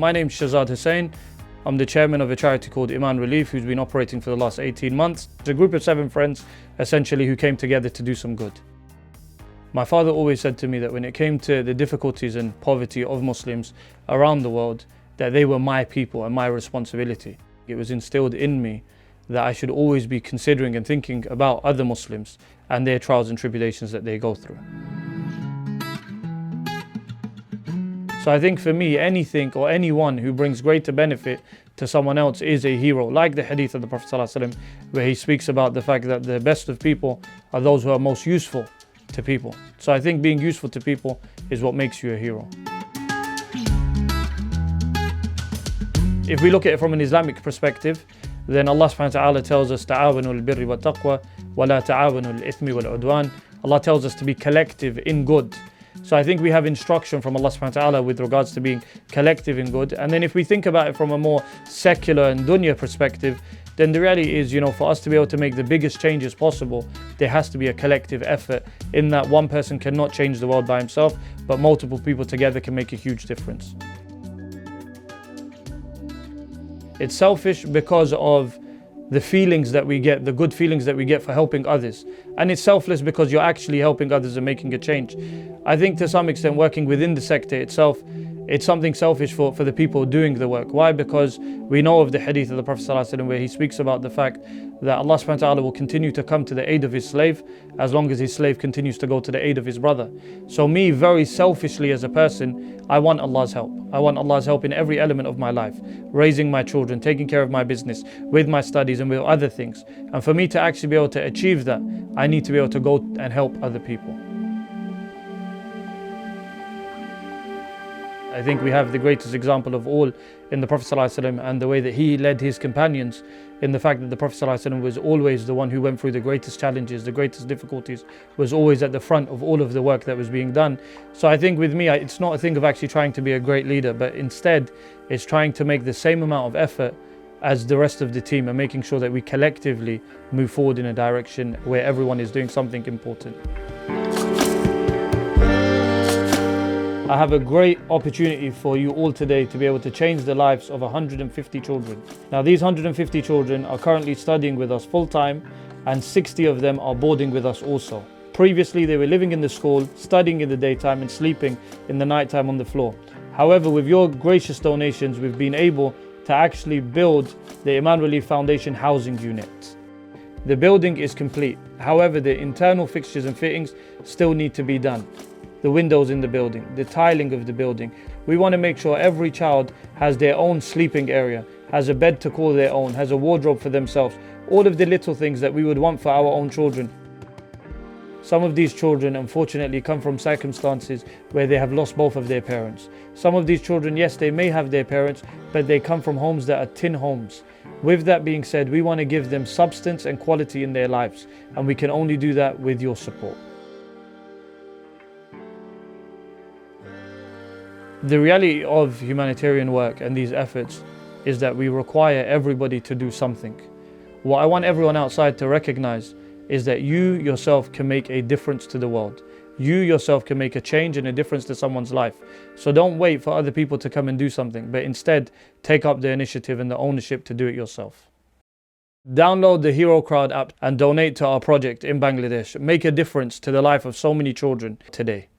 My name's Shazad Hussain. I'm the chairman of a charity called Emaan Relief, who's been operating for the last 18 months. It's a group of 7 friends, essentially, who came together to do some good. My father always said to me that when it came to the difficulties and poverty of Muslims around the world, that they were my people and my responsibility. It was instilled in me that I should always be considering and thinking about other Muslims and their trials and tribulations that they go through. So I think for me, anything or anyone who brings greater benefit to someone else is a hero. Like the hadith of the Prophet ﷺ, where he speaks about the fact that the best of people are those who are most useful to people. So I think being useful to people is what makes you a hero. If we look at it from an Islamic perspective, then Allah subhanahu wa ta'ala tells us ta'awanu al-birri wa taqwa wa la ta'awanu al-ithmi wal-udwan. Allah tells us to be collective in good. So I think we have instruction from Allah subhanahu wa ta'ala with regards to being collective in good. And then if we think about it from a more secular and dunya perspective, then the reality is, for us to be able to make the biggest changes possible, there has to be a collective effort in that one person cannot change the world by himself, but multiple people together can make a huge difference. It's selfish because of the feelings that we get, the good feelings that we get for helping others. And it's selfless because you're actually helping others and making a change. I think to some extent working within the sector itself, it's something selfish for the people doing the work. Why? Because we know of the hadith of the Prophet ﷺ where he speaks about the fact that Allah subhanahu wa ta'ala will continue to come to the aid of his slave as long as his slave continues to go to the aid of his brother. So me, very selfishly as a person, I want Allah's help. I want Allah's help in every element of my life. Raising my children, taking care of my business, with my studies and with other things. And for me to actually be able to achieve that, I need to be able to go and help other people. I think we have the greatest example of all in the Prophet ﷺ and the way that he led his companions, in the fact that the Prophet ﷺ was always the one who went through the greatest challenges, the greatest difficulties, was always at the front of all of the work that was being done. So I think with me, it's not a thing of actually trying to be a great leader, but instead it's trying to make the same amount of effort as the rest of the team and making sure that we collectively move forward in a direction where everyone is doing something important. I have a great opportunity for you all today to be able to change the lives of 150 children. Now these 150 children are currently studying with us full-time and 60 of them are boarding with us also. Previously they were living in the school, studying in the daytime and sleeping in the nighttime on the floor. However, with your gracious donations, we've been able to actually build the Emaan Relief Foundation housing unit. The building is complete. However, the internal fixtures and fittings still need to be done. The windows in the building, the tiling of the building. We want to make sure every child has their own sleeping area, has a bed to call their own, has a wardrobe for themselves. All of the little things that we would want for our own children. Some of these children unfortunately come from circumstances where they have lost both of their parents. Some of these children, yes, they may have their parents, but they come from homes that are tin homes. With that being said, we want to give them substance and quality in their lives, and we can only do that with your support. The reality of humanitarian work and these efforts is that we require everybody to do something. What I want everyone outside to recognize is that you yourself can make a difference to the world. You yourself can make a change and a difference to someone's life. So don't wait for other people to come and do something, but instead take up the initiative and the ownership to do it yourself. Download the HeroCrowd app and donate to our project in Bangladesh. Make a difference to the life of so many children today.